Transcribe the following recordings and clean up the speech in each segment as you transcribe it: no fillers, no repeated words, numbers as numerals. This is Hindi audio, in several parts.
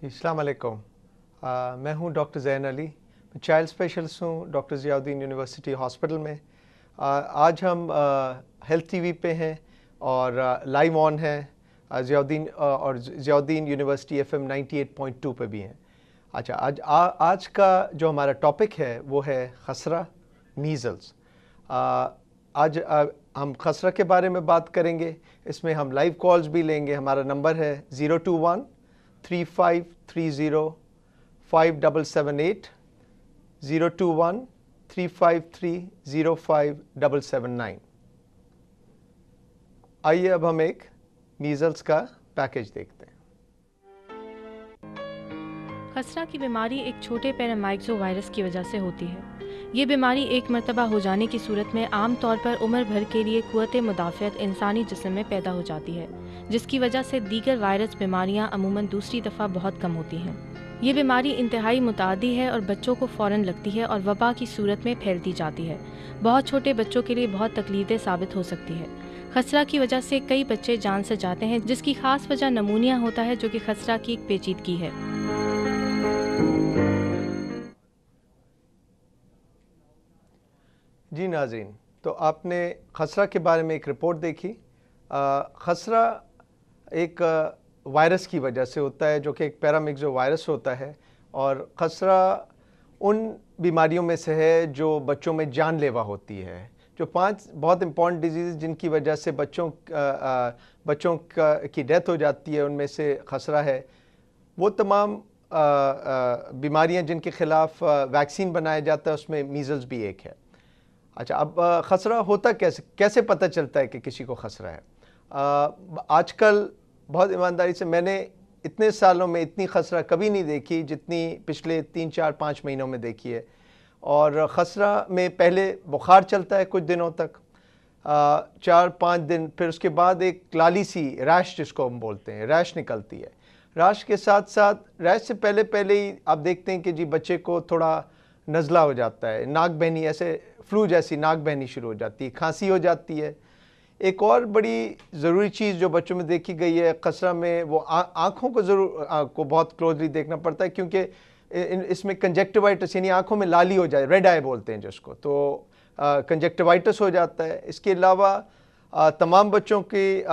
जी, अस्सलाम वालेकुम। मैं हूं डॉक्टर ज़ैन अली। मैं चाइल्ड स्पेशलिस्ट हूं डॉक्टर ज़ियाउद्दीन यूनिवर्सिटी हॉस्पिटल में। आज हम हेल्थ टीवी पे हैं और लाइव ऑन है ज़ियाउद्दीन यूनिवर्सिटी एफएम 98.2 पे भी हैं। अच्छा, आज का जो हमारा टॉपिक है वो है खसरा, मीज़ल्स। आज हम खसरा के बारे में बात करेंगे। इसमें हम लाइव कॉल्स भी लेंगे। हमारा नंबर है 021-3530-5778, 021-353-05-779। आइए अब हम एक मीज़ल्स का पैकेज देखते हैं। खसरा की बीमारी एक छोटे पैरामाइक्सो वायरस की वजह से होती है। ये बीमारी एक मरतबा हो जाने की सूरत में आम तौर पर उम्र भर के लिए क़ुव्वत मुदाफ़ियत इंसानी जिस्म में पैदा हो जाती है, जिसकी वजह से दीगर वायरस बीमारियां अमूमन दूसरी दफ़ा बहुत कम होती हैं। ये बीमारी इंतहाई मुतादी है और बच्चों को फ़ौरन लगती है और वबा की सूरत में फैलती जाती है। बहुत छोटे बच्चों के लिए बहुत तकलीफ़देह साबित हो सकती है। खसरा की वजह से कई बच्चे जान से जाते हैं, जिसकी ख़ास वजह नमूनिया होता है, जो कि खसरा की एक पेचीदगी है। जी नाज़रीन, तो आपने खसरा के बारे में एक रिपोर्ट देखी। खसरा एक वायरस की वजह से होता है, जो कि एक पैरामिक्सो वायरस होता है। और खसरा उन बीमारियों में से है जो बच्चों में जानलेवा होती है। जो 5 बहुत इंपॉर्टेंट डिजीज़ जिनकी वजह से बच्चों की डेथ हो जाती है, उनमें से खसरा है। वो तमाम बीमारियां जिनके ख़िलाफ़ वैक्सीन बनाया जाता है, उसमें मीज़ल्स भी एक है। अच्छा, अब खसरा होता कैसे पता चलता है कि किसी को खसरा है? आजकल बहुत ईमानदारी से मैंने इतने सालों में इतनी खसरा कभी नहीं देखी जितनी पिछले 3, 4, 5 महीनों में देखी है। और खसरा में पहले बुखार चलता है कुछ दिनों तक, 4-5 दिन, फिर उसके बाद एक लाली सी रैश, जिसको हम बोलते हैं, रैश निकलती है। रैश के साथ साथ, रैश से पहले ही आप देखते हैं कि जी बच्चे को थोड़ा नज़ला हो जाता है, नाक बहनी, ऐसे फ्लू जैसी नाक बहनी शुरू हो जाती है, खांसी हो जाती है। एक और बड़ी ज़रूरी चीज़ जो बच्चों में देखी गई है खसरा में, वो आँखों को बहुत क्लोजली देखना पड़ता है, क्योंकि इसमें कंजक्टिवाइटिस यानी आँखों में लाली हो जाए, रेड आई बोलते हैं जिसको, तो कंजक्टिवाइटिस हो जाता है। इसके अलावा तमाम बच्चों की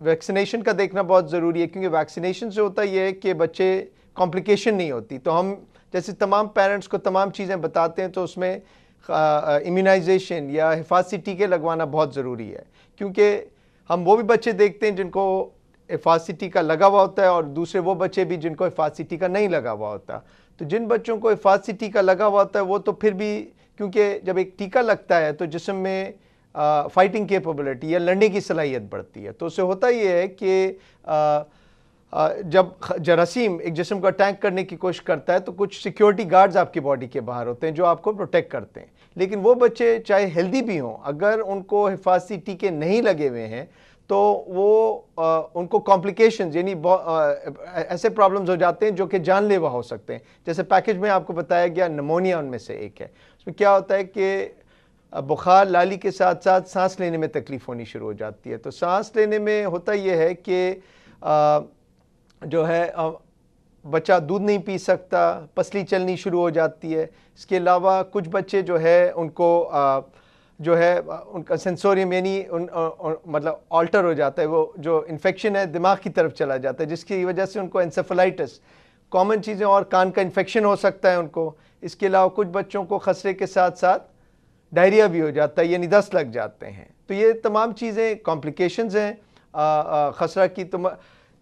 वैक्सीनेशन का देखना बहुत ज़रूरी है, क्योंकि वैक्सीनेशन से होता यह है कि बच्चे कॉम्प्लिकेशन नहीं होती। तो हम जैसे तमाम पेरेंट्स को तमाम चीज़ें बताते हैं, तो उसमें इम्यूनाइजेशन या हिफाजती टीके लगवाना बहुत ज़रूरी है, क्योंकि हम वो भी बच्चे देखते हैं जिनको हिफाजती टीका लगा हुआ होता है और दूसरे वो बच्चे भी जिनको हिफाजती टीका नहीं लगा हुआ होता। तो जिन बच्चों को हिफाजती टीका लगा हुआ होता है वो तो फिर भी, क्योंकि जब एक टीका लगता है तो जिस्म में फाइटिंग कैपेबिलिटी या लड़ने की सलाहियत बढ़ती है। तो उससे होता ये है कि जब जरासीम एक जिस्म को अटैक करने की कोशिश करता है, तो कुछ सिक्योरिटी गार्ड्स आपकी बॉडी के बाहर होते हैं जो आपको प्रोटेक्ट करते हैं। लेकिन वो बच्चे चाहे हेल्दी भी हों, अगर उनको हिफाजती टीके नहीं लगे हुए हैं तो वो उनको कॉम्प्लिकेशंस यानी ऐसे प्रॉब्लम्स हो जाते हैं जो कि जानलेवा हो सकते हैं। जैसे पैकेज में आपको बताया गया, निमोनिया उनमें से एक है। उसमें क्या होता है कि बुखार, लाली के साथ साथ सांस लेने में तकलीफ़ होनी शुरू हो जाती है। तो सांस लेने में होता यह है कि जो है बच्चा दूध नहीं पी सकता, पसली चलनी शुरू हो जाती है। इसके अलावा कुछ बच्चे जो है उनको जो है उनका सेंसोरियम यानी मतलब ऑल्टर हो जाता है, वो जो इन्फेक्शन है दिमाग की तरफ चला जाता है, जिसकी वजह से उनको एंसेफेलाइटिस, कॉमन चीज़ें, और कान का इन्फेक्शन हो सकता है उनको। इसके अलावा कुछ बच्चों को खसरे के साथ साथ डायरिया भी हो जाता है, यानी दस्त लग जाते हैं। तो ये तमाम चीज़ें कॉम्प्लिकेशंस हैं खसरा की। तो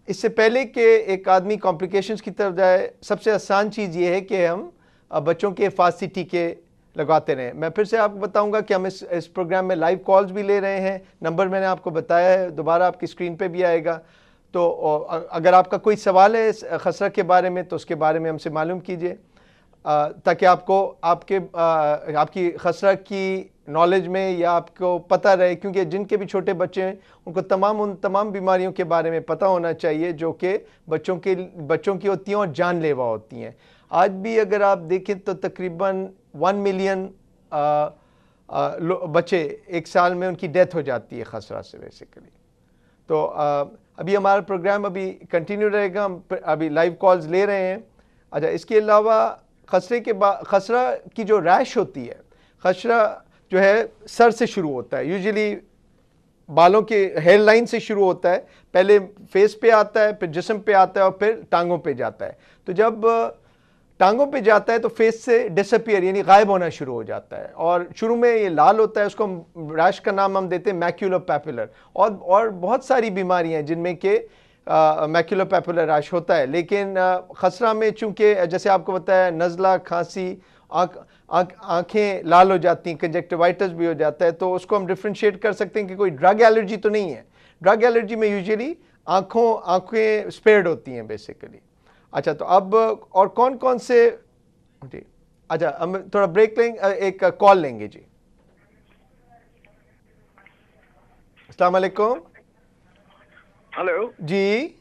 इससे पहले कि एक आदमी कॉम्प्लिकेशंस की तरफ जाए, सबसे आसान चीज़ ये है कि हम बच्चों के हिफाजती टीके लगाते रहें। मैं फिर से आपको बताऊंगा कि हम इस प्रोग्राम में लाइव कॉल्स भी ले रहे हैं। नंबर मैंने आपको बताया है, दोबारा आपकी स्क्रीन पे भी आएगा। तो अगर आपका कोई सवाल है इस खसरा के बारे में, तो उसके बारे में हमसे मालूम कीजिए, ताकि आपकी खसरा की नॉलेज में या आपको पता रहे, क्योंकि जिनके भी छोटे बच्चे हैं उनको उन तमाम बीमारियों के बारे में पता होना चाहिए जो कि बच्चों की होती हैं और जानलेवा होती हैं। आज भी अगर आप देखें तो तकरीबन 1 मिलियन बच्चे एक साल में उनकी डेथ हो जाती है खसरा से बेसिकली। तो अभी हमारा प्रोग्राम अभी कंटिन्यू रहेगा, हम अभी लाइव कॉल्स ले रहे हैं। अच्छा, इसके अलावा खसरे के बाद खसरा की जो रैश होती है, खसरा जो है सर से शुरू होता है, यूजुअली बालों के हेयर लाइन से शुरू होता है, पहले फेस पे आता है, फिर जिस्म पे आता है और फिर टांगों पे जाता है। तो जब टांगों पे जाता है तो फेस से डिसअपियर यानी गायब होना शुरू हो जाता है, और शुरू में ये लाल होता है, उसको रैश का नाम हम देते हैं मैक्यूलर पैपुलर। और बहुत सारी बीमारियां हैं जिनमें कि मैक्यूलर पैपुलर रैश होता है, लेकिन खसरा में चूंकि जैसे आपको बताया नज़ला, खांसी, आंखें लाल हो जाती हैं, कंजक्टिवाइटिस भी हो जाता है, तो उसको हम डिफ्रेंशिएट कर सकते हैं कि कोई ड्रग एलर्जी तो नहीं है। ड्रग एलर्जी में यूजुअली आंखें स्पेयर्ड होती हैं बेसिकली। अच्छा, तो अब और कौन कौन से जी, अच्छा हम थोड़ा ब्रेक लेंगे, एक कॉल लेंगे जी। अस्सलाम वालेकुम। हेलो जी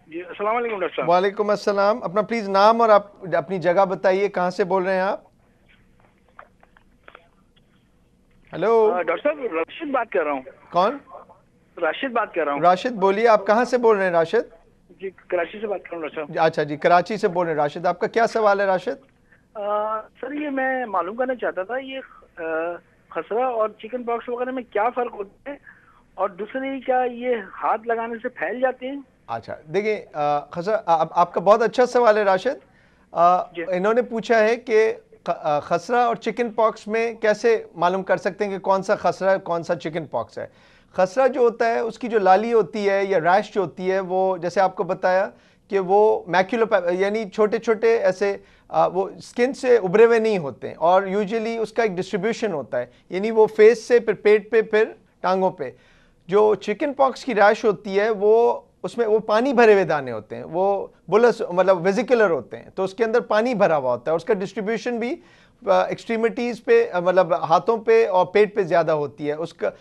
जी, अस्सलाम वालेकुम डॉक्टर साहब। वालेकुम अस्सलाम। अपना प्लीज नाम और आप अपनी जगह बताइए, कहाँ से बोल रहे हैं आप? हेलो डॉक्टर साहब, राशिद बात कर रहा हूँ। कौन? राशिद बात कर रहा हूँ। राशिद, बोलिए आप कहाँ से बोल रहे हैं राशिद? जी, कराची से बात कर रहा हूँ डॉक्टर साहब। अच्छा जी, कराची से बोल रहे हैं राशिद। आपका क्या सवाल है राशिद? सर, ये मैं मालूम करना चाहता था, ये खसरा और चिकन पॉक्स वगैरह में क्या फ़र्क होता है, और दूसरी क्या ये हाथ लगाने से फैल जाते हैं? अच्छा देखिए, खसरा आपका बहुत अच्छा सवाल है राशिद। इन्होंने पूछा है कि खसरा और चिकन पॉक्स में कैसे मालूम कर सकते हैं कि कौन सा खसरा है कौन सा चिकन पॉक्स है। खसरा जो होता है उसकी जो लाली होती है या रैश जो होती है, वो जैसे आपको बताया कि वो मैक्यूलर यानी छोटे छोटे ऐसे वो स्किन से उभरे हुए नहीं होते हैं, और यूजुअली उसका एक डिस्ट्रीब्यूशन होता है, यानी वो फेस से फिर पेट पे फिर टांगों पे। जो चिकन पॉक्स की रैश होती है वो उसमें वो पानी भरे हुए दाने होते हैं, वो बुलस मतलब वेजिकुलर होते हैं, तो उसके अंदर पानी भरा हुआ होता है। उसका डिस्ट्रीब्यूशन भी एक्सट्रीमिटीज़ पे मतलब हाथों पे और पेट पे ज़्यादा होती है। उसका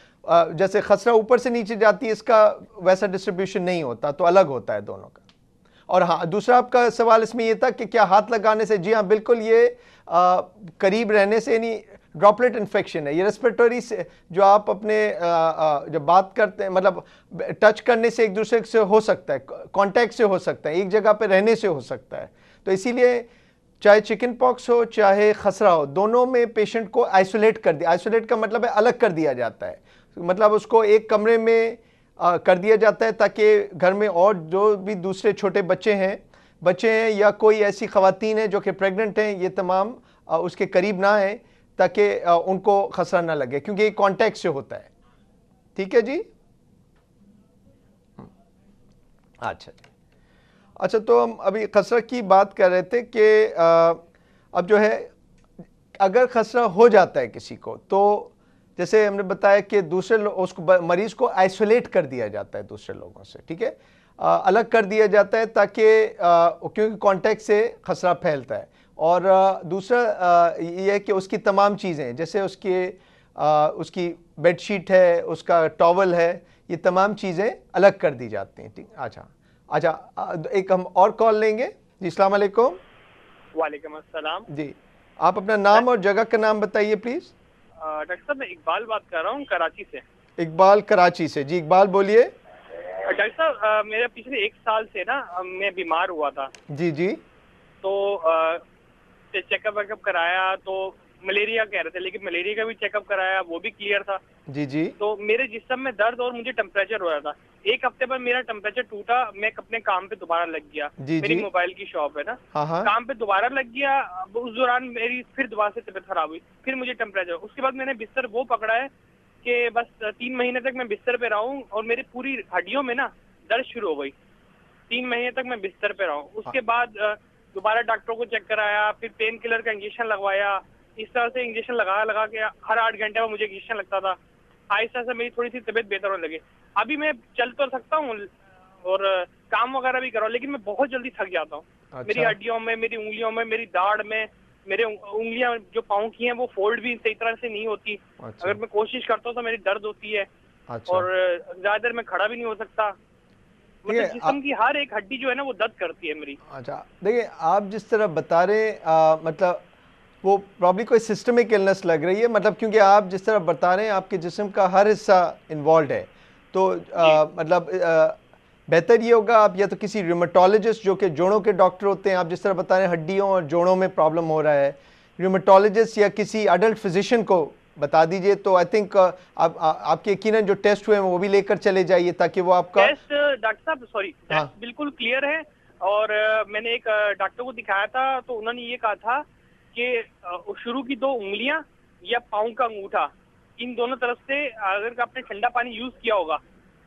जैसे खसरा ऊपर से नीचे जाती है, इसका वैसा डिस्ट्रीब्यूशन नहीं होता, तो अलग होता है दोनों का। और हाँ, दूसरा आपका सवाल इसमें ये था कि क्या हाथ लगाने से, जी हाँ बिल्कुल, ये करीब रहने से यानी ड्रॉपलेट इन्फेक्शन है, ये रेस्पिरेटरी से जो आप अपने जब बात करते हैं मतलब टच करने से एक दूसरे से हो सकता है, कांटेक्ट से हो सकता है, एक जगह पे रहने से हो सकता है। तो इसीलिए चाहे चिकन पॉक्स हो चाहे खसरा हो, दोनों में पेशेंट को आइसोलेट कर दिया, आइसोलेट का मतलब है अलग कर दिया जाता है, मतलब उसको एक कमरे में कर दिया जाता है ताकि घर में और जो भी दूसरे छोटे बच्चे हैं या कोई ऐसी ख़वातीन हैं जो कि प्रेग्नेंट हैं, ये तमाम उसके करीब ना आए ताकि उनको खसरा ना लगे, क्योंकि ये कांटेक्ट से होता है। ठीक है जी। अच्छा जी, अच्छा तो हम अभी खसरा की बात कर रहे थे कि अब जो है अगर खसरा हो जाता है किसी को, तो जैसे हमने बताया कि दूसरे उसको मरीज को आइसोलेट कर दिया जाता है दूसरे लोगों से, ठीक है, अलग कर दिया जाता है ताकि क्योंकि कांटेक्ट से खसरा फैलता है। और दूसरा ये है कि उसकी तमाम चीज़ें जैसे उसकी बेडशीट है, उसका टॉवल है, ये तमाम चीज़ें अलग कर दी जाती हैं। ठीक, अच्छा एक हम और कॉल लेंगे जी। अस्सलाम वालेकुम। वालेकुम अस्सलाम जी, आप अपना नाम और जगह का नाम बताइए प्लीज़। डॉक्टर साहब, मैं इकबाल बात कर रहा हूँ कराची से। इकबाल कराची से, जी इकबाल बोलिए। डॉक्टर साहब, मेरे पिछले 1 साल से ना मैं बीमार हुआ था। जी जी। तो चेकअप वेकअप कराया तो मलेरिया कह रहे थे, लेकिन मलेरिया का भी चेकअप कराया, वो भी क्लियर था। जी जी। तो मेरे जिस्म में दर्द और मुझे टेम्परेचर हो रहा था। 1 हफ्ते बाद मेरा टेम्परेचर टूटा, मैं अपने काम पे दोबारा लग गया। जी मेरी जी। मोबाइल की शॉप है ना, हाँ। काम पे दोबारा लग गया। उस दौरान मेरी फिर दोबारा से तबीयत खराब हुई, फिर मुझे टेम्परेचर। उसके बाद मैंने बिस्तर वो पकड़ा है कि बस 3 महीने तक मैं बिस्तर पे रहा हूँ, और मेरी पूरी हड्डियों में ना दर्द शुरू हो गई। 3 महीने तक मैं बिस्तर पे रहा हूँ। उसके बाद दोबारा डॉक्टरों को चेक कराया, फिर पेन किलर का इंजेक्शन लगवाया। इस तरह से इंजेक्शन लगा के हर 8 घंटे में मुझे इंजेक्शन लगता था। आहिस्ता से मेरी थोड़ी सी तबीयत बेहतर होने लगी। अभी मैं चल तो सकता हूँ और काम वगैरह भी कर रहा हूँ, लेकिन मैं बहुत जल्दी थक जाता हूँ। अच्छा। मेरी हड्डियों में, मेरी उंगलियों में, मेरी दाढ़ में, मेरे उंगलियां जो पाँव की हैं वो फोल्ड भी सही तरह से नहीं होती। अच्छा। अगर मैं कोशिश करता हूँ तो मेरी दर्द होती है। अच्छा। और ज्यादा देर में खड़ा भी नहीं हो सकता। मतलब जिस्म की हर एक हड्डी जो है ना वो दर्द करती है मेरी। अच्छा देखिए, आप जिस तरह बता रहे मतलब वो प्रॉब्ली कोई सिस्टमिक इलनेस लग रही है, मतलब क्योंकि आप जिस तरह बता रहे हैं आपके जिस्म का हर हिस्सा इन्वॉल्व है, तो मतलब बेहतर ये होगा आप या तो किसी रिमेटोलॉजिस्ट जो कि जोड़ों के डॉक्टर होते हैं, आप जिस तरह बता रहे हैं हड्डियों और जोड़ों में प्रॉब्लम हो रहा है, रिमेटोलॉजिस्ट या किसी अडल्ट फिजिशियन को बता दीजिए। तो आई थिंक आपके यकीनन जो टेस्ट हुए हैं वो भी लेकर चले जाइए ताकि वो आपका टेस्ट डॉक्टर साहब सॉरी टेस्ट बिल्कुल क्लियर है। और मैंने एक डॉक्टर को दिखाया था तो उन्होंने ये कहा था कि शुरू की 2 उंगलियां या पाँव का अंगूठा, इन दोनों तरफ से अगर आपने ठंडा पानी यूज किया होगा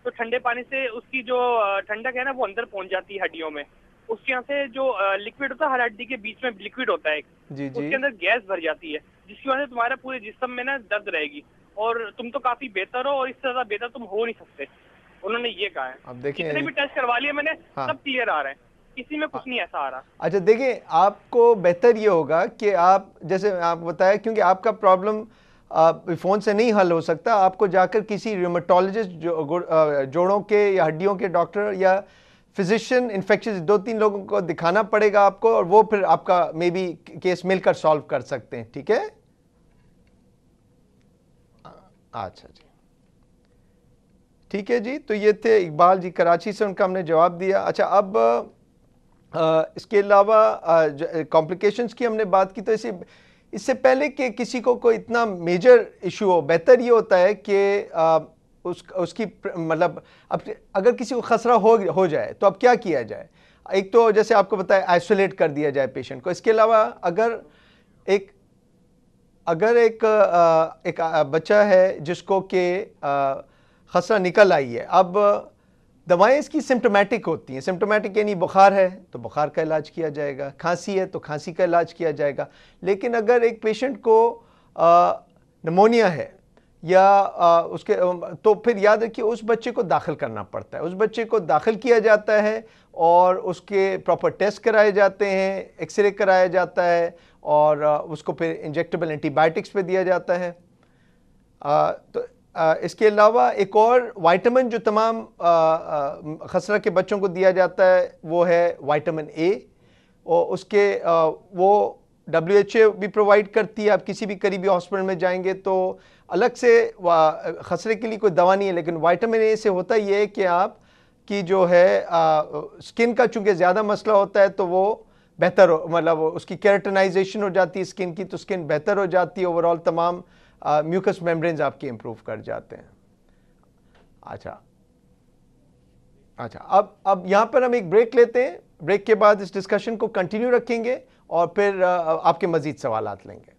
तो ठंडे पानी से उसकी जो ठंडक है ना वो अंदर पहुंच जाती है हड्डियों में। उसके यहाँ से जो लिक्विड होता है, हर हड्डी के बीच में लिक्विड होता है एक, उसके अंदर गैस भर जाती है जिसकी वजह से तुम्हारे पूरे जिस्म में ना दर्द रहेगी और तुम तो काफी बेहतर हो और इससे ज्यादा बेहतर तुम हो नहीं सकते, उन्होंने ये कहा है। अब देखिए जितने भी टेस्ट करवा लिए मैंने सब क्लियर आ रहे हैं, किसी में कुछ नहीं ऐसा आ रहा। अच्छा देखिए, आपको बेहतर ये होगा कि आप जैसे आपको बताया, क्योंकि आपका प्रॉब्लम फ़ोन से नहीं हल हो सकता, आपको जाकर किसी रिमेटोलॉजिस्ट जोड़ों के या हड्डियों के डॉक्टर या फिजिशियन इन्फेक्शन 2-3 लोगों को दिखाना पड़ेगा आपको, और वो फिर आपका मे बी केस मिलकर सॉल्व कर सकते हैं। ठीक है, अच्छा जी, ठीक है जी। तो ये थे इकबाल जी कराची से, उनका हमने जवाब दिया। अच्छा, अब इसके अलावा कॉम्प्लिकेशंस की हमने बात की, तो इससे पहले कि किसी को कोई इतना मेजर इशू हो, बेहतर ये होता है कि उसकी मतलब अब अगर किसी को खसरा हो जाए तो अब क्या किया जाए। एक तो जैसे आपको बताया आइसोलेट कर दिया जाए पेशेंट को। इसके अलावा अगर एक बच्चा है जिसको कि खसरा निकल आई है, अब दवाएं इसकी सिम्टोमेटिक होती हैं। सिम्टोमेटिक यानी बुखार है तो बुखार का इलाज किया जाएगा, खांसी है तो खांसी का इलाज किया जाएगा। लेकिन अगर एक पेशेंट को निमोनिया है या उसके तो फिर याद रखिए उस बच्चे को दाखिल करना पड़ता है। उस बच्चे को दाखिल किया जाता है और उसके प्रॉपर टेस्ट कराए जाते हैं, एक्सरे कराया जाता है और उसको फिर इंजेक्टेबल एंटीबायोटिक्स पे दिया जाता है। तो इसके अलावा एक और विटामिन जो तमाम खसरा के बच्चों को दिया जाता है वो है विटामिन ए, और उसके वो WHO भी प्रोवाइड करती है। आप किसी भी करीबी हॉस्पिटल में जाएंगे तो अलग से खसरे के लिए कोई दवा नहीं है, लेकिन विटामिन ए से होता ये है कि आप की जो है स्किन का चूँकि ज़्यादा मसला होता है तो वो बेहतर हो, मतलब उसकी केराटिनाइजेशन हो जाती है स्किन की, तो स्किन बेहतर हो जाती है। ओवरऑल तमाम म्यूकस मेम्ब्रेन्स आपके इम्प्रूव कर जाते हैं। अच्छा, अब यहाँ पर हम एक ब्रेक लेते हैं। ब्रेक के बाद इस डिस्कशन को कंटिन्यू रखेंगे और फिर आपके मज़ीद सवालात लेंगे।